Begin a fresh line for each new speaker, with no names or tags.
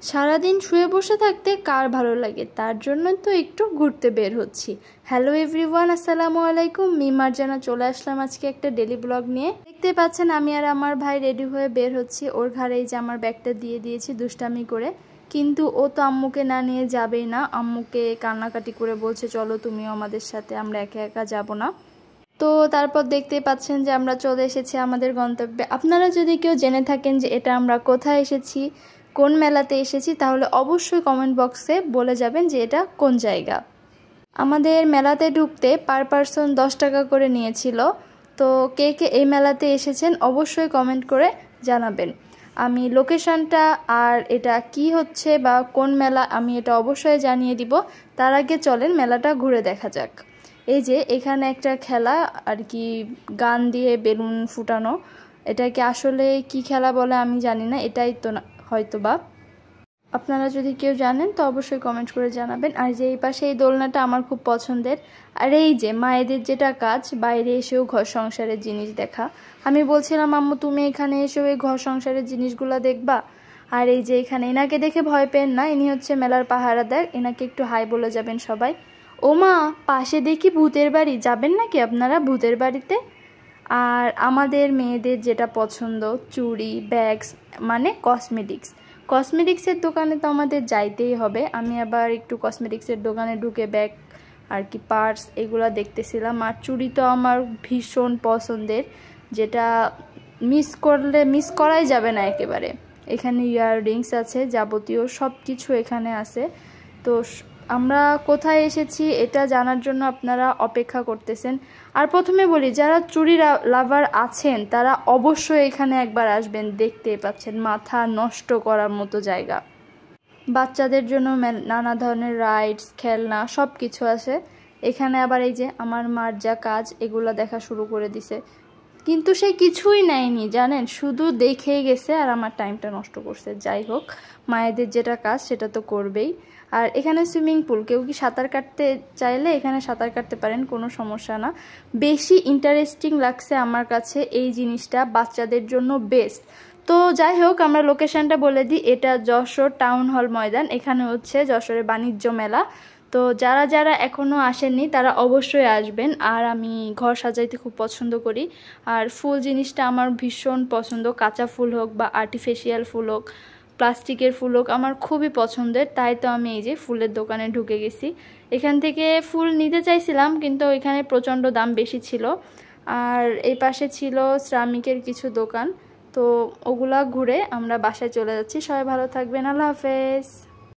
সারাদিন শুয়ে বসে থাকতে কার ভালো লাগে, তার জন্য তো একটু ঘুরতে বের হচ্ছি। হ্যালো এভরিওয়ান, আসসালামু আলাইকুম। মার্জানা চলে আসলাম আজকে একটা ডেলি ব্লগ নিয়ে। দেখতে পাচ্ছেন আমি আর আমার ভাই রেডি হয়ে বের হচ্ছি। ওর ঘাড়ে এই যে আমার ব্যাগটা দিয়ে দিয়েছি দুষ্টামি করে, কিন্তু ও তো আম্মুকে না নিয়ে যাবেই না। আম্মুকে কান্নাকাটি করে বলছে চলো তুমিও আমাদের সাথে, আমরা একা একা যাব না। তো তারপর দেখতেই পাচ্ছেন যে আমরা চলে এসেছি আমাদের গন্তব্যে। আপনারা যদি কেউ জেনে থাকেন যে এটা আমরা কোথায় এসেছি, কোন মেলাতে এসেছি, তাহলে অবশ্যই কমেন্ট বক্সে বলে যাবেন যে এটা কোন জায়গা। আমাদের মেলাতে ঢুকতে পার পারসন 10 টাকা করে নিয়েছিল। তো কে কে এই মেলাতে এসেছেন অবশ্যই কমেন্ট করে জানাবেন। আমি লোকেশনটা আর এটা কি হচ্ছে বা কোন মেলা আমি এটা অবশ্যই জানিয়ে দিব। তার আগে চলেন মেলাটা ঘুরে দেখা যাক। এই যে এখানে একটা খেলা আর কি, গান দিয়ে বেলুন ফুটানো। এটাকে আসলে কি খেলা বলে আমি জানি না, এটাই তো হয়তো বা। আপনারা যদি কেউ জানেন তো অবশ্যই কমেন্ট করে জানাবেন। আর যে এই পাশে এই দোলনাটা আমার খুব পছন্দের। আর এই যে মায়েদের যেটা কাজ, বাইরে এসেও ঘর সংসারের জিনিস দেখা। আমি বলছিলাম আম্মু তুমি এখানে এসেও এই ঘর সংসারের জিনিসগুলো দেখবা। আর এই যে এখানে এনাকে দেখে ভয় পেন না, ইনি হচ্ছে মেলার পাহারাদার। এনাকে একটু হাই বলে যাবেন সবাই। ও মা, পাশে দেখি ভূতের বাড়ি, যাবেন নাকি আপনারা ভূতের বাড়িতে? আর আমাদের মেয়েদের যেটা পছন্দ, চুড়ি, ব্যাগস, মানে কসমেটিক্সের দোকানে তো আমাদের যাইতেই হবে। আমি আবার একটু কসমেটিক্সের দোকানে ঢুকে ব্যাগ আর কি, পার্স এগুলো দেখতেছিলাম। আর চুড়ি তো আমার ভীষণ পছন্দের, যেটা মিস করাই যাবে না একেবারে। এখানে ইয়াররিংস আছে, যাবতীয় সব কিছু এখানে আছে। তো আমরা কোথায় এসেছি এটা জানার জন্য আপনারা অপেক্ষা করতেছেন। আর প্রথমে বলি, যারা চুড়ি লাভার আছেন তারা অবশ্যই এখানে একবার আসবেন। দেখতেই পাচ্ছেন মাথা নষ্ট করার মতো জায়গা। বাচ্চাদের জন্য নানা ধরনের রাইডস, খেলনা সব কিছু আছে এখানে। আবার এই যে আমার মার যা কাজ, এগুলো দেখা শুরু করে দিছে, কিন্তু সে কিছুই নেয়নি জানেন, শুধু দেখেই গেছে আর আমার টাইমটা নষ্ট করছে। যাই হোক, মায়েদের যেটা কাজ সেটা তো করবেই। আর এখানে সুইমিং পুল, কেউ কি সাঁতার কাটতে চাইলে এখানে সাঁতার কাটতে পারেন, কোনো সমস্যা না। বেশি ইন্টারেস্টিং লাগছে আমার কাছে এই জিনিসটা, বাচ্চাদের জন্য বেস্ট। তো যাই হোক, আমরা লোকেশনটা বলে দিই। এটা যশোর টাউন হল ময়দান, এখানে হচ্ছে যশোরের বাণিজ্য মেলা। তো যারা যারা এখনও আসেননি তারা অবশ্যই আসবেন। আর আমি ঘর সাজাইতে খুব পছন্দ করি, আর ফুল জিনিসটা আমার ভীষণ পছন্দ। কাঁচা ফুল হোক বা আর্টিফিশিয়াল ফুল হোক, প্লাস্টিকের ফুল হোক, আমার খুবই পছন্দের। তাই তো আমি এই যে ফুলের দোকানে ঢুকে গেছি। এখান থেকে ফুল নিতে চাইছিলাম, কিন্তু এখানে প্রচণ্ড দাম বেশি ছিল। আর এই পাশে ছিল শ্রমিকের কিছু দোকান। তো ওগুলা ঘুরে আমরা বাসায় চলে যাচ্ছি। সবাই ভালো থাকবেন, আল্লাহ হাফেজ।